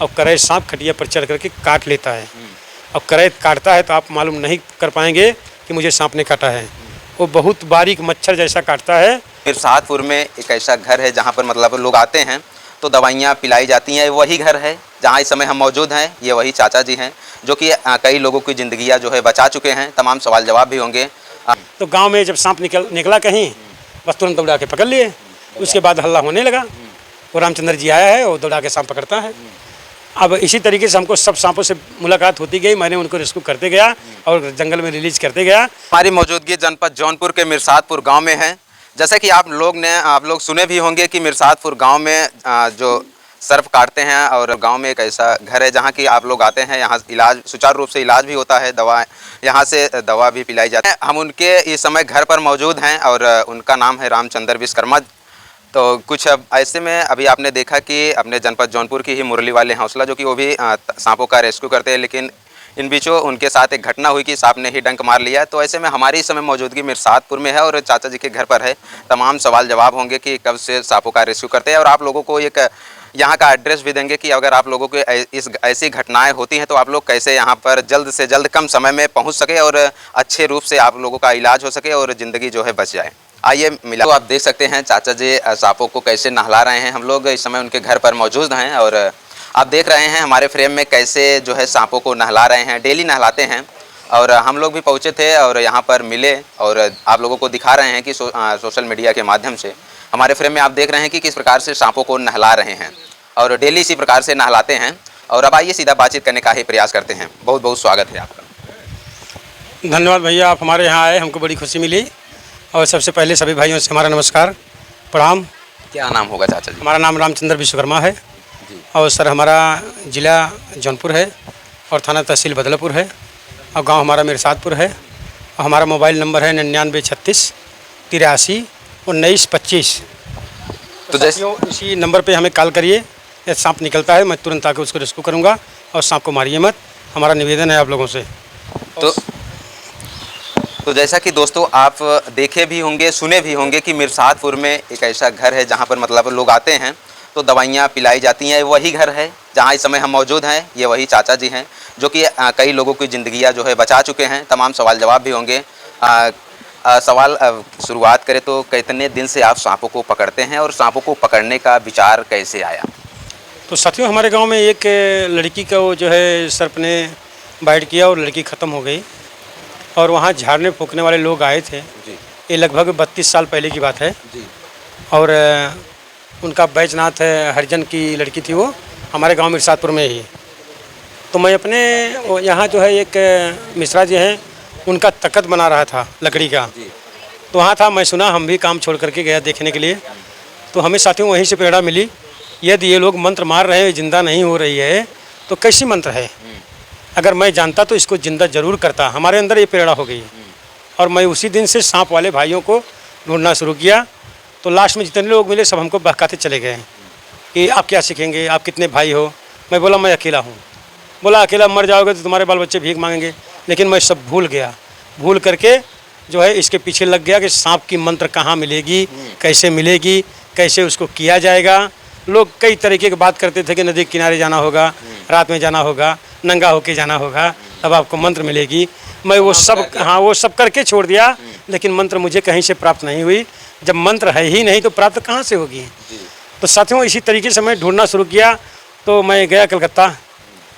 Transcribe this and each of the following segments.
और करे सांप खटिया पर चढ़ करके काट लेता है। और करे काटता है तो आप मालूम नहीं कर पाएंगे कि मुझे सांप ने काटा है। वो बहुत बारीक मच्छर जैसा काटता है। मिर्सादपुर में एक ऐसा घर है जहाँ पर मतलब लोग आते हैं तो दवाइयाँ पिलाई जाती हैं। वही घर है जहाँ इस समय हम मौजूद हैं। ये वही चाचा जी हैं जो कि कई लोगों की ज़िंदगियाँ जो है बचा चुके हैं। तमाम सवाल जवाब भी होंगे। तो गांव में जब सांप निकला कहीं, बस तुरंत दौड़ा के पकड़ लिए। उसके बाद हल्ला होने लगा। वो रामचंद्र जी आया है, वो दौड़ा के सांप पकड़ता है। अब इसी तरीके से हमको सब सांपों से मुलाकात होती गई। मैंने उनको रेस्क्यू करते गया और जंगल में रिलीज करते गया। हमारी मौजूदगी जनपद जौनपुर के मिर्सादपुर गांव में है। जैसे कि आप लोग सुने भी होंगे कि मिर्सादपुर गांव में जो सर्प काटते हैं और गांव में एक ऐसा घर है जहां कि आप लोग आते हैं। यहां इलाज सुचारू रूप से इलाज भी होता है। दवा यहां से दवा भी पिलाई जाती है। हम उनके इस समय घर पर मौजूद हैं और उनका नाम है रामचंद्र विश्वकर्मा। तो कुछ अब ऐसे में अभी आपने देखा कि अपने जनपद जौनपुर की ही मुरली वाले हौसला जो कि वो भी सांपों का रेस्क्यू करते हैं, लेकिन इन बीचों उनके साथ एक घटना हुई कि सांप ने ही डंक मार लिया। तो ऐसे में हमारी इस समय मौजूदगी मिर्सादपुर में है और चाचा जी के घर पर है। तमाम सवाल जवाब होंगे कि कब से सांपों का रेस्क्यू करते हैं और आप लोगों को एक यहाँ का एड्रेस भी देंगे कि अगर आप लोगों को ऐसी घटनाएं होती हैं तो आप लोग कैसे यहाँ पर जल्द से जल्द कम समय में पहुँच सके और अच्छे रूप से आप लोगों का इलाज हो सके और ज़िंदगी जो है बच जाए। आइए मिला। तो आप देख सकते हैं चाचा जी सांपों को कैसे नहला रहे हैं। हम लोग इस समय उनके घर पर मौजूद हैं और आप देख रहे हैं हमारे फ्रेम में कैसे जो है सांपों को नहला रहे हैं। डेली नहलाते हैं और हम लोग भी पहुँचे थे और यहाँ पर मिले और आप लोगों को दिखा रहे हैं कि सोशल मीडिया के माध्यम से हमारे फ्रेम में आप देख रहे हैं कि किस प्रकार से सांपों को नहला रहे हैं और डेली इसी प्रकार से नहलाते हैं। और अब आइए सीधा बातचीत करने का ही प्रयास करते हैं। बहुत बहुत स्वागत है आपका। धन्यवाद भैया, आप हमारे यहाँ आए, हमको बड़ी खुशी मिली। और सबसे पहले सभी भाइयों से हमारा नमस्कार, प्रणाम। क्या नाम होगा चाचा जी? हमारा नाम रामचंद्र विश्वकर्मा है और सर हमारा ज़िला जौनपुर है और थाना तहसील बदलापुर है और गांव हमारा मिर्सादपुर है। और हमारा मोबाइल नंबर है 9936 83 19 25। तो जैसे इसी नंबर पे हमें कॉल करिए। यदि सांप निकलता है मैं तुरंत आकर उसको रेस्क्यू करूँगा और सांप को मारिए मत, हमारा निवेदन है आप लोगों से। तो जैसा कि दोस्तों आप देखे भी होंगे, सुने भी होंगे कि मिर्सादपुर में एक ऐसा घर है जहाँ पर मतलब लोग आते हैं तो दवाइयाँ पिलाई जाती हैं। वही घर है जहाँ इस समय हम मौजूद हैं। ये वही चाचा जी हैं जो कि कई लोगों की ज़िंदगियाँ जो है बचा चुके हैं। तमाम सवाल जवाब भी होंगे। शुरुआत करें तो कितने दिन से आप सांपों को पकड़ते हैं और सांपों को पकड़ने का विचार कैसे आया? तो साथियों, हमारे गांव में एक लड़की का वो जो है सर्प ने बाइट किया और लड़की ख़त्म हो गई और वहाँ झाड़ने फूकने वाले लोग आए थे। ये लगभग 32 साल पहले की बात है जी। और उनका बैजनाथ हरिजन की लड़की थी, वो हमारे गांव मिर्सादपुर में ही। तो मैं अपने यहाँ जो है एक मिश्रा जी हैं, उनका तख्त बना रहा था लकड़ी का। तो वहाँ था, मैं सुना, हम भी काम छोड़ करके गया देखने के लिए। तो हमें साथियों वहीं से प्रेरणा मिली, यदि ये लोग मंत्र मार रहे हैं, जिंदा नहीं हो रही है तो कैसी मंत्र है। अगर मैं जानता तो इसको जिंदा जरूर करता। हमारे अंदर ये प्रेरणा हो गई और मैं उसी दिन से सांप वाले भाइयों को ढूंढना शुरू किया। तो लास्ट में जितने लोग मिले सब हमको बहकाते चले गए कि आप क्या सीखेंगे, आप कितने भाई हो। मैं बोला मैं अकेला हूँ। बोला अकेला मर जाओगे तो तुम्हारे बाल बच्चे भीख मांगेंगे। लेकिन मैं सब भूल गया, भूल करके जो है इसके पीछे लग गया कि सांप की मंत्र कहाँ मिलेगी, कैसे मिलेगी, कैसे उसको किया जाएगा। लोग कई तरीके की बात करते थे कि नदी के किनारे जाना होगा, रात में जाना होगा, नंगा होके जाना होगा, तब आपको मंत्र मिलेगी। मैं वो सब करके छोड़ दिया, लेकिन मंत्र मुझे कहीं से प्राप्त नहीं हुई। जब मंत्र है ही नहीं तो प्राप्त कहाँ से होगी। तो साथियों इसी तरीके से मैं ढूंढना शुरू किया। तो मैं गया कलकत्ता,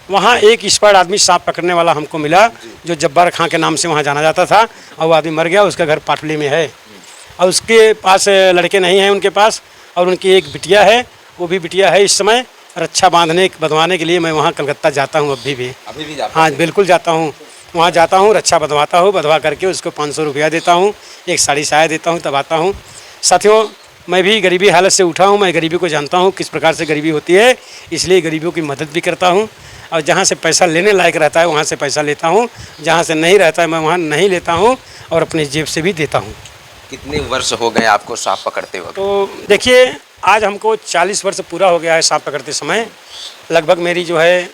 वहाँ एक एक्सपर्ट आदमी सांप पकड़ने वाला हमको मिला जो जब्बार खां के नाम से वहाँ जाना जाता था। और वो आदमी मर गया, उसका घर पाटली में है और उसके पास लड़के नहीं हैं उनके पास, और उनकी एक बिटिया है। वो भी बिटिया है इस समय रक्षा बंधवाने के लिए मैं वहाँ कलकत्ता जाता हूँ अभी भी जाता। हाँ बिल्कुल जाता हूँ, वहाँ जाता हूँ, रक्षा बंधवाता हूँ, बंधवा करके उसको 500 रुपया देता हूँ, एक साड़ी साया देता हूँ, तब आता हूँ। साथियों मैं भी गरीबी हालत से उठा हूँ, मैं गरीबी को जानता हूँ किस प्रकार से गरीबी होती है, इसलिए गरीबों की मदद भी करता हूँ। और जहाँ से पैसा लेने लायक रहता है वहाँ से पैसा लेता हूँ, जहाँ से नहीं रहता है मैं वहाँ नहीं लेता हूँ और अपनी जेब से भी देता हूँ। कितने वर्ष हो गए आपको सांप पकड़ते हुए? तो देखिए आज हमको 40 वर्ष पूरा हो गया है सांप पकड़ते समय। लगभग मेरी जो है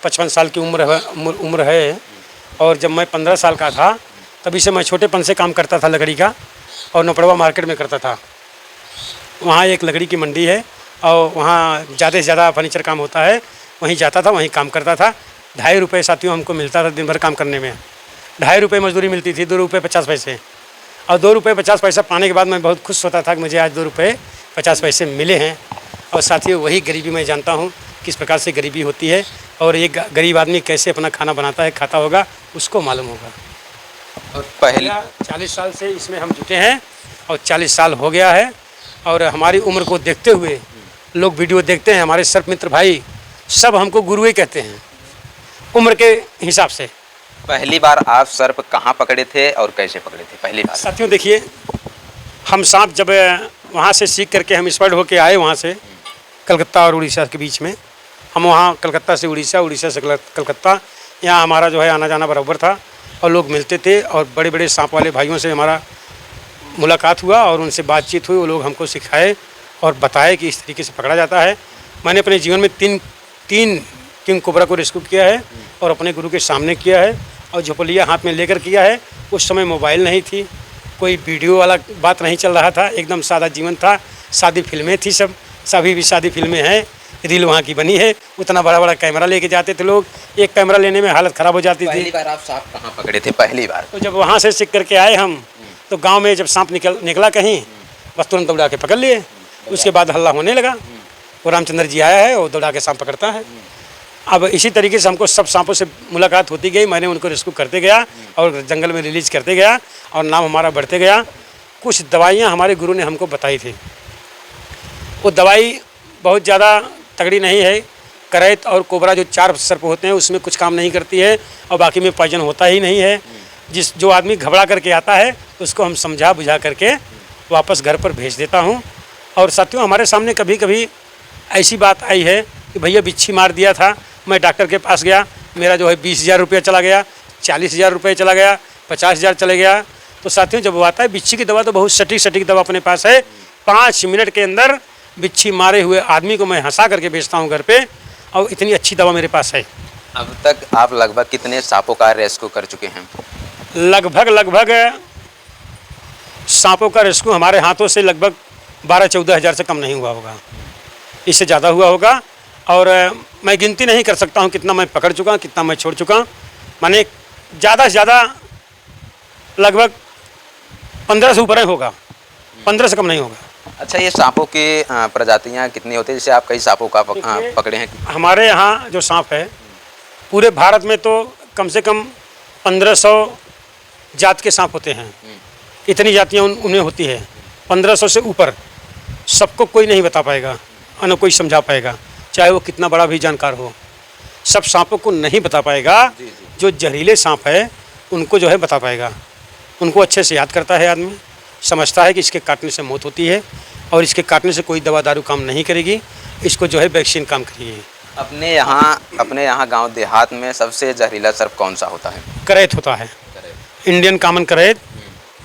55 साल की उम्र है। और जब मैं 15 साल का था तभी से मैं छोटेपन से काम करता था लकड़ी का, और नपड़वा मार्केट में करता था। वहाँ एक लकड़ी की मंडी है और वहाँ ज़्यादा से ज़्यादा फर्नीचर काम होता है। वहीं जाता था, वहीं काम करता था। 2.5 रुपये साथियों हमको मिलता था दिन भर काम करने में। 2.5 रुपये मजदूरी मिलती थी, 2 रुपये 50 पैसे। और 2 रुपये 50 पैसा पाने के बाद मैं बहुत खुश होता था कि मुझे आज 2 रुपये 50 पैसे मिले हैं। और साथियों वही गरीबी मैं जानता हूँ किस प्रकार से गरीबी होती है, और एक गरीब आदमी कैसे अपना खाना बनाता है, खाता होगा, उसको मालूम होगा। और पहले 40 साल से इसमें हम जुटे हैं और 40 साल हो गया है। और हमारी उम्र को देखते हुए लोग वीडियो देखते हैं, हमारे सर्प मित्र भाई सब हमको गुरु ही कहते हैं उम्र के हिसाब से। पहली बार आप सर्प कहाँ पकड़े थे और कैसे पकड़े थे पहली बार? साथियों देखिए, हम सांप जब वहाँ से सीख करके हम एक्सपर्ट होके आए वहाँ से, कलकत्ता और उड़ीसा के बीच में, हम वहाँ कलकत्ता से उड़ीसा, उड़ीसा से कलकत्ता, यहाँ हमारा जो है आना जाना बराबर था और लोग मिलते थे। और बड़े बड़े सांप वाले भाइयों से हमारा मुलाकात हुआ और उनसे बातचीत हुई। वो लोग हमको सिखाए और बताए कि इस तरीके से पकड़ा जाता है। मैंने अपने जीवन में तीन किंग कोबरा को रेस्क्यू किया है और अपने गुरु के सामने किया है और झोपड़िया हाथ में लेकर किया है। उस समय मोबाइल नहीं थी, कोई वीडियो वाला बात नहीं चल रहा था, एकदम सादा जीवन था। शादी फिल्में थी, सब सभी भी शादी फिल्में हैं, रील वहाँ की बनी है। उतना बड़ा बड़ा कैमरा लेके जाते थे लोग, एक कैमरा लेने में हालत ख़राब हो जाती थी। पहली बार आप सांप कहाँ पकड़े थे पहली बार? तो जब वहाँ से सीख करके आए हम, तो गांव में जब सांप निकला कहीं, बस तुरंत दौड़ा के पकड़ लिए। उसके बाद हल्ला होने लगा, वो रामचंद्र जी आया है और दौड़ा के सांप पकड़ता है। अब इसी तरीके से हमको सब सांपों से मुलाकात होती गई, मैंने उनको रेस्क्यू करते गया और जंगल में रिलीज करते गया और नाम हमारा बढ़ते गया। कुछ दवाइयाँ हमारे गुरु ने हमको बताई थी, वो दवाई बहुत ज़्यादा तगड़ी नहीं है। करैत और कोबरा जो 4 सर्प होते हैं उसमें कुछ काम नहीं करती है और बाकी में पॉइजन होता ही नहीं है। जो आदमी घबरा करके आता है उसको हम समझा बुझा करके वापस घर पर भेज देता हूँ। और साथियों हमारे सामने कभी कभी ऐसी बात आई है कि भैया बिच्छी मार दिया था, मैं डॉक्टर के पास गया, मेरा जो है 20,000 रुपया चला गया, 40,000 रुपये चला गया, 50,000 चले गया। तो साथियों जब वो आता है, बिच्छी की दवा तो बहुत सटीक दवा अपने पास है। 5 मिनट के अंदर बिच्छी मारे हुए आदमी को मैं हंसा करके बेचता हूँ घर पे, और इतनी अच्छी दवा मेरे पास है। अब तक आप लगभग कितने सांपों का रेस्क्यू कर चुके हैं? लगभग सांपों का रेस्क्यू हमारे हाथों से लगभग 12-14 हज़ार से कम नहीं हुआ होगा, इससे ज़्यादा हुआ होगा। और मैं गिनती नहीं कर सकता हूँ कितना मैं पकड़ चुका, कितना मैं छोड़ चुका। माने ज़्यादा से ज़्यादा लगभग 15 से ऊपर ही होगा, 15 से कम नहीं होगा। अच्छा, ये सांपों की प्रजातियाँ कितनी होती है? जैसे आप कई सांपों का पकड़े हैं। हमारे यहाँ जो सांप है पूरे भारत में तो कम से कम 1500 जात के सांप होते हैं। इतनी जातियाँ उनमें होती है, 1500 से ऊपर। सबको कोई नहीं बता पाएगा और न कोई समझा पाएगा, चाहे वो कितना बड़ा भी जानकार हो। सब सांपों को नहीं बता पाएगा। जो जहरीले सांप है उनको जो है बता पाएगा। उनको अच्छे से याद करता है आदमी, समझता है कि इसके काटने से मौत होती है और इसके काटने से कोई दवा दारू काम नहीं करेगी, इसको जो है वैक्सीन काम करेगी। अपने यहाँ गांव देहात में सबसे जहरीला सर्प कौन सा होता है? करैत होता है, इंडियन कॉमन करैत।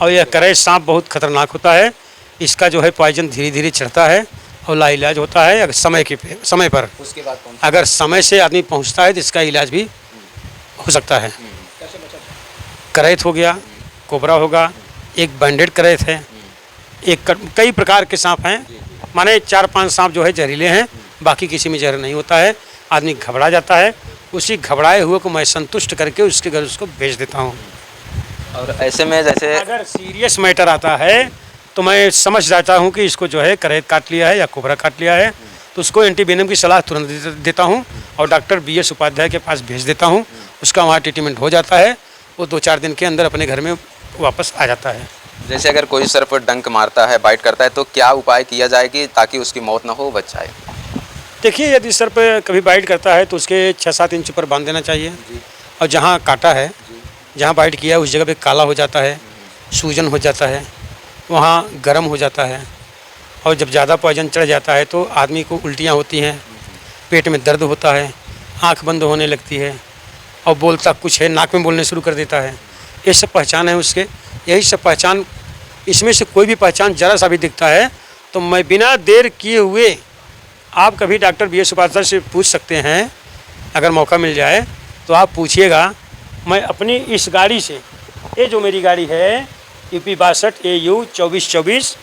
और यह करैत सांप बहुत खतरनाक होता है। इसका जो है पॉइजन धीरे धीरे चढ़ता है और लाइलाज होता है अगर समय पर। उसके बाद कौन? अगर समय से आदमी पहुंचता है तो इसका इलाज भी हो सकता है। करैत हो गया, कोबरा होगा, एक बैंडेड करैत है, एक कई प्रकार के सांप हैं। माने 4-5 सांप जो है जहरीले हैं, बाकी किसी में जहर नहीं होता है। आदमी घबरा जाता है, उसी घबराए हुए को मैं संतुष्ट करके उसके घर उसको भेज देता हूँ। और ऐसे में जैसे अगर सीरियस मैटर आता है तो मैं समझ जाता हूँ कि इसको जो है करैत काट लिया है या कोबरा काट लिया है, तो उसको एंटीवेनम की सलाह तुरंत देता हूँ और डॉक्टर BS उपाध्याय के पास भेज देता हूँ। उसका वहाँ ट्रीटमेंट हो जाता है, वो 2-4 दिन के अंदर अपने घर में वापस आ जाता है। जैसे अगर कोई सर्प डंक मारता है, बाइट करता है, तो क्या उपाय किया जाएगी ताकि उसकी मौत ना हो, बच जाए? देखिए, यदि सर्प कभी बाइट करता है तो उसके 6-7 इंच पर बांध देना चाहिए। और जहाँ काटा है, जहाँ बाइट किया है उस जगह पे काला हो जाता है, सूजन हो जाता है, वहाँ गर्म हो जाता है। और जब ज़्यादा पॉइजन चढ़ जाता है तो आदमी को उल्टियाँ होती हैं, पेट में दर्द होता है, आँख बंद होने लगती है और बोलता कुछ है, नाक में बोलने शुरू कर देता है। ये सब पहचान है उसके। यही सब पहचान, इसमें से कोई भी पहचान ज़रा सा भी दिखता है तो मैं बिना देर किए हुए, आप कभी डॉक्टर BS उपाध्याय से पूछ सकते हैं, अगर मौका मिल जाए तो आप पूछिएगा। मैं अपनी इस गाड़ी से, ये जो मेरी गाड़ी है UP 62 AU 2424,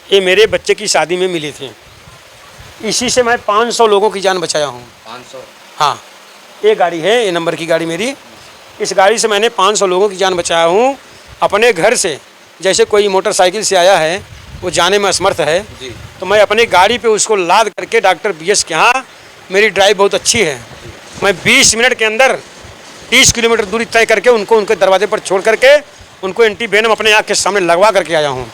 ये मेरे बच्चे की शादी में मिली थी। इसी से मैं 500 लोगों की जान बचाया हूँ। 500? हाँ, ये गाड़ी है, ये नंबर की गाड़ी मेरी। इस गाड़ी से मैंने 500 लोगों की जान बचाया हूँ अपने घर से। जैसे कोई मोटरसाइकिल से आया है, वो जाने में असमर्थ है, तो मैं अपनी गाड़ी पे उसको लाद करके डॉक्टर BS के यहाँ, मेरी ड्राइव बहुत अच्छी है, मैं 20 मिनट के अंदर 30 किलोमीटर दूरी तय करके उनको उनके दरवाजे पर छोड़ करके उनको एंटीवेनम अपने आँख के सामने लगवा करके आया हूँ।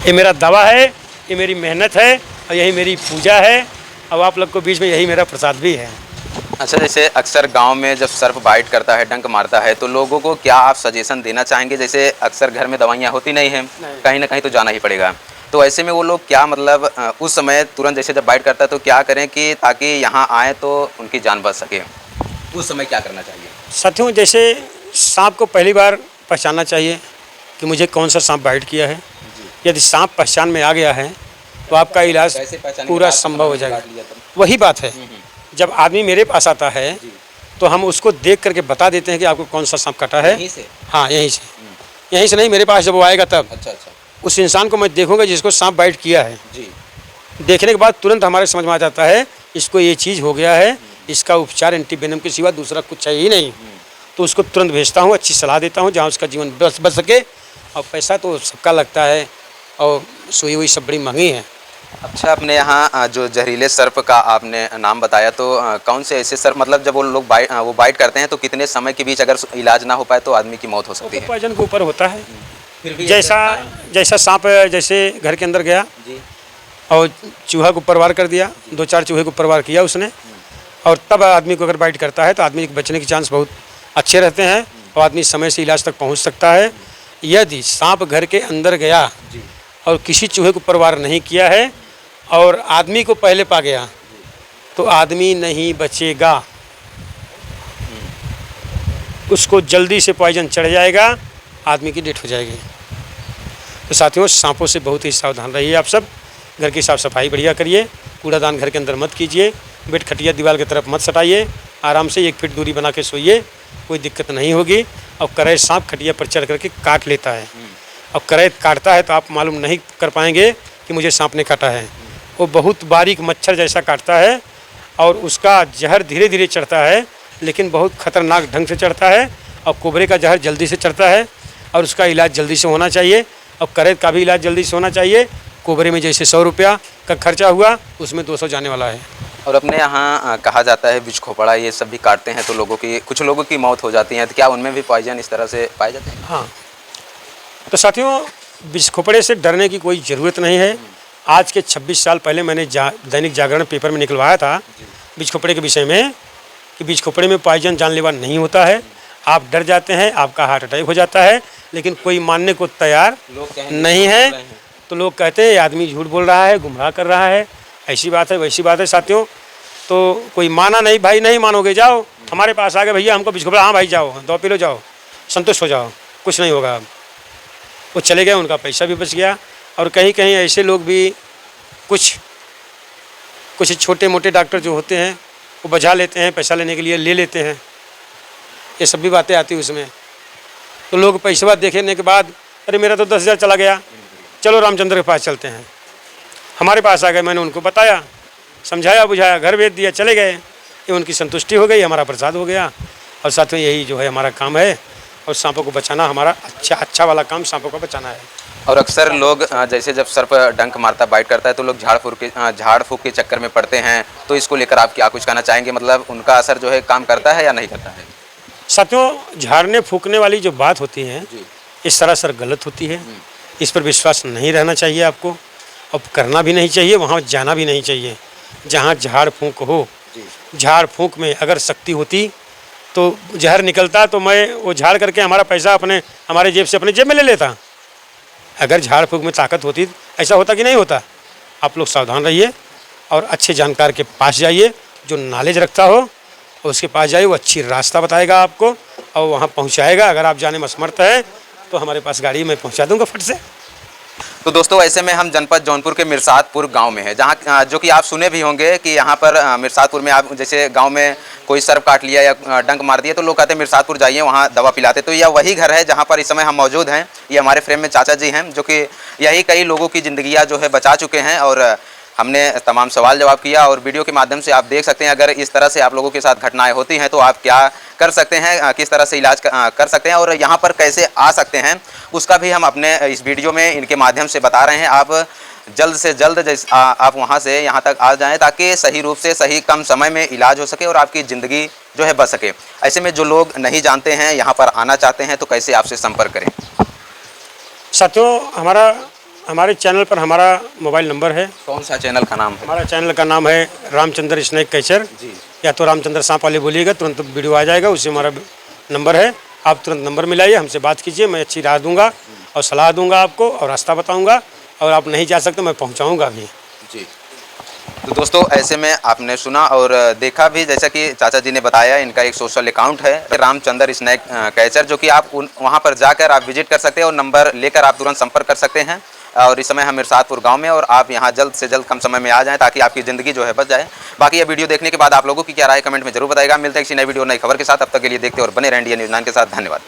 ये मेरा दवा है, ये मेरी मेहनत है और यही मेरी पूजा है, और आप लोग को बीच में यही मेरा प्रसाद भी है। अच्छा, जैसे अक्सर गांव में जब सर्प बाइट करता है, डंक मारता है, तो लोगों को क्या आप सजेशन देना चाहेंगे? जैसे अक्सर घर में दवाइयाँ होती नहीं हैं, कहीं ना कहीं तो जाना ही पड़ेगा, तो ऐसे में वो लोग क्या मतलब उस समय तुरंत जैसे जब बाइट करता है तो क्या करें कि ताकि यहाँ आए तो उनकी जान बच सके? उस समय क्या करना चाहिए? साथियों, जैसे सांप को पहली बार पहचानना चाहिए कि मुझे कौन सा सांप बाइट किया है। यदि सांप पहचान में आ गया है तो आपका इलाज पूरा संभव हो जाएगा। वही बात है, जब आदमी मेरे पास आता है तो हम उसको देख करके बता देते हैं कि आपको कौन सा सांप काटा है। यहीं से? हाँ, यहीं से नहीं, मेरे पास जब वो आएगा तब अच्छा, उस इंसान को मैं देखूंगा जिसको सांप बाइट किया है। देखने के बाद तुरंत हमारे समझ में आ जाता है इसको ये चीज़ हो गया है, इसका उपचार एंटीवेनम के सिवा दूसरा कुछ चाहिए ही नहीं। तो उसको तुरंत भेजता हूँ, अच्छी सलाह देता हूँ जहाँ उसका जीवन बच सके। और पैसा तो सबका लगता है और सुई हुई सब बड़ी महंगी है। अच्छा, अपने यहाँ जो जहरीले सर्प का आपने नाम बताया, तो कौन से ऐसे सर्प, मतलब जब वो लोग वो बाइट करते हैं तो कितने समय के बीच अगर इलाज ना हो पाए तो आदमी की मौत हो सकती है? पॉइजन के ऊपर होता है। जैसा सांप जैसे घर के अंदर गया और चूहा को ऊपर वार कर दिया, 2-4 चूहे को ऊपर वार किया उसने, और तब आदमी को अगर बाइट करता है तो आदमी के बचने के चांस बहुत अच्छे रहते हैं और आदमी समय से इलाज तक पहुंच सकता है। यदि सांप घर के अंदर गया और किसी चूहे को ऊपर वार नहीं किया है और आदमी को पहले पा गया तो आदमी नहीं बचेगा, उसको जल्दी से पॉइजन चढ़ जाएगा, आदमी की डेथ हो जाएगी। तो साथियों, सांपों से बहुत ही सावधान रहिए। आप सब घर की साफ़ सफाई बढ़िया करिए, कूड़ादान घर के अंदर मत कीजिए, बेड खटिया दीवार की तरफ मत सटाइए, आराम से 1 फीट दूरी बना के सोइए, कोई दिक्कत नहीं होगी। और करे सांप खटिया पर चढ़ करके काट लेता है, और करे काटता है तो आप मालूम नहीं कर पाएंगे कि मुझे सांप ने काटा है। वो बहुत बारीक मच्छर जैसा काटता है और उसका जहर धीरे धीरे चढ़ता है, लेकिन बहुत खतरनाक ढंग से चढ़ता है। और कोबरे का जहर जल्दी से चढ़ता है और उसका इलाज जल्दी से होना चाहिए, और करैत का भी इलाज जल्दी से होना चाहिए। कोबरे में जैसे 100 रुपया का खर्चा हुआ, उसमें 200 जाने वाला है। और अपने यहाँ कहा जाता है बिच खोपड़ा ये सब भी काटते हैं तो कुछ लोगों की मौत हो जाती है, तो क्या उनमें भी पॉइजन इस तरह से पाए जाते हैं? हाँ, तो साथियों, बिच खोपड़े से डरने की कोई ज़रूरत नहीं है। आज के 26 साल पहले मैंने दैनिक जागरण पेपर में निकलवाया था बिच खोपड़े के विषय में कि बिच खोपड़े में पॉइजन जानलेवा नहीं होता है। आप डर जाते हैं, आपका हार्ट अटैक हो जाता है, लेकिन कोई मानने को तैयार नहीं है। तो लोग कहते हैं ये आदमी झूठ बोल रहा है, गुमराह कर रहा है, ऐसी बात है वैसी बात है। साथियों, तो कोई माना नहीं, भाई नहीं मानोगे, जाओ हमारे पास आ गए, भैया हमको बिच खोपड़ा, हाँ भाई जाओ, दवा पी लो, जाओ संतुष्ट हो जाओ, कुछ नहीं होगा। वो चले गए, उनका पैसा भी बच गया। और कहीं कहीं ऐसे लोग भी कुछ छोटे मोटे डॉक्टर जो होते हैं वो बजा लेते हैं, पैसा लेने के लिए ले लेते हैं, ये सब भी बातें आती हैं उसमें। तो लोग पैसा देखने के बाद, अरे मेरा तो 10,000 चला गया, चलो रामचंद्र के पास चलते हैं। हमारे पास आ गए, मैंने उनको बताया, समझाया बुझाया, घर भेज दिया, चले गए। ये उनकी संतुष्टि हो गई, हमारा प्रसाद हो गया। और साथ में यही जो है हमारा काम है, और सांपों को बचाना हमारा अच्छा वाला काम सांपों को बचाना है। और अक्सर लोग जैसे जब सर्प डंक मारता बाइट करता है तो लोग झाड़ फूक के चक्कर में पड़ते हैं, तो इसको लेकर आप क्या कुछ कहना चाहेंगे? मतलब उनका असर जो है काम करता है या नहीं करता है? साथियों, झाड़ने फूकने वाली जो बात होती है ये सरासर गलत होती है। इस पर विश्वास नहीं रहना चाहिए आपको, और करना भी नहीं चाहिए, वहाँ जाना भी नहीं चाहिए जहाँ झाड़ फूँक हो। झाड़ फूँक में अगर शक्ति होती तो जहर निकलता तो मैं वो झाड़ करके हमारा पैसा हमारे जेब से अपने जेब में ले लेता। अगर झाड़ फूँक में ताकत होती ऐसा होता कि नहीं होता? आप लोग सावधान रहिए और अच्छे जानकार के पास जाइए, जो नॉलेज रखता हो उसके पास जाइए, वो अच्छी रास्ता बताएगा आपको और वहाँ पहुँचाएगा। अगर आप जाने में असमर्थ है तो हमारे पास गाड़ी मैं पहुँचा दूँगा फट से। तो दोस्तों, ऐसे में हम जनपद जौनपुर के मिर्सादपुर गांव में है, जहां जो कि आप सुने भी होंगे कि यहां पर मिर्सादपुर में आप जैसे गांव में कोई सर्प काट लिया या डंक मार दिया तो लोग कहते हैं मिर्सादपुर जाइए, वहां दवा पिलाते। तो यह वही घर है जहां पर इस समय हम मौजूद हैं। ये हमारे फ्रेम में चाचा जी हैं, जो कि यही कई लोगों की ज़िंदगियाँ जो है बचा चुके हैं। और हमने तमाम सवाल जवाब किया और वीडियो के माध्यम से आप देख सकते हैं अगर इस तरह से आप लोगों के साथ घटनाएं होती हैं तो आप क्या कर सकते हैं, किस तरह से इलाज कर सकते हैं और यहाँ पर कैसे आ सकते हैं, उसका भी हम अपने इस वीडियो में इनके माध्यम से बता रहे हैं। आप जल्द से जल्द आप वहाँ से यहाँ तक आ जाएं ताकि सही रूप से सही कम समय में इलाज हो सके और आपकी ज़िंदगी जो है बच सके। ऐसे में जो लोग नहीं जानते हैं, यहाँ पर आना चाहते हैं, तो कैसे आपसे संपर्क करें? साथियों, हमारे चैनल पर हमारा मोबाइल नंबर है। कौन सा चैनल का नाम है? हमारा चैनल का नाम है रामचंद्र स्नैक कैचर जी। या तो रामचंद्र सांप वाले बोलिएगा, तुरंत वीडियो आ जाएगा, उससे हमारा नंबर है। आप तुरंत नंबर मिलाइए, हमसे बात कीजिए, मैं अच्छी राय दूंगा और सलाह दूंगा आपको और रास्ता बताऊंगा, और आप नहीं जा सकते मैं पहुंचाऊंगा भी। जी। तो दोस्तों, ऐसे में आपने सुना और देखा भी, जैसा कि चाचा जी ने बताया, इनका एक सोशल अकाउंट है रामचंद्र स्नैक कैचर, जो कि आप वहां पर जाकर आप विजिट कर सकते हैं और नंबर लेकर आप तुरंत संपर्क कर सकते हैं। और इस समय हम मिर्सादपुर गांव में, और आप यहां जल्द से जल्द कम समय में आ जाएं ताकि आपकी ज़िंदगी जो है बच जाए। बाकी ये वीडियो देखने के बाद आप लोगों की क्या राय कमेंट में जरूर बताएगा। मिलते हैं किसी नई वीडियो नई खबर के साथ, तब तक के लिए देखते और बने रहें इंडिया न्यूज़ 9 के साथ। धन्यवाद।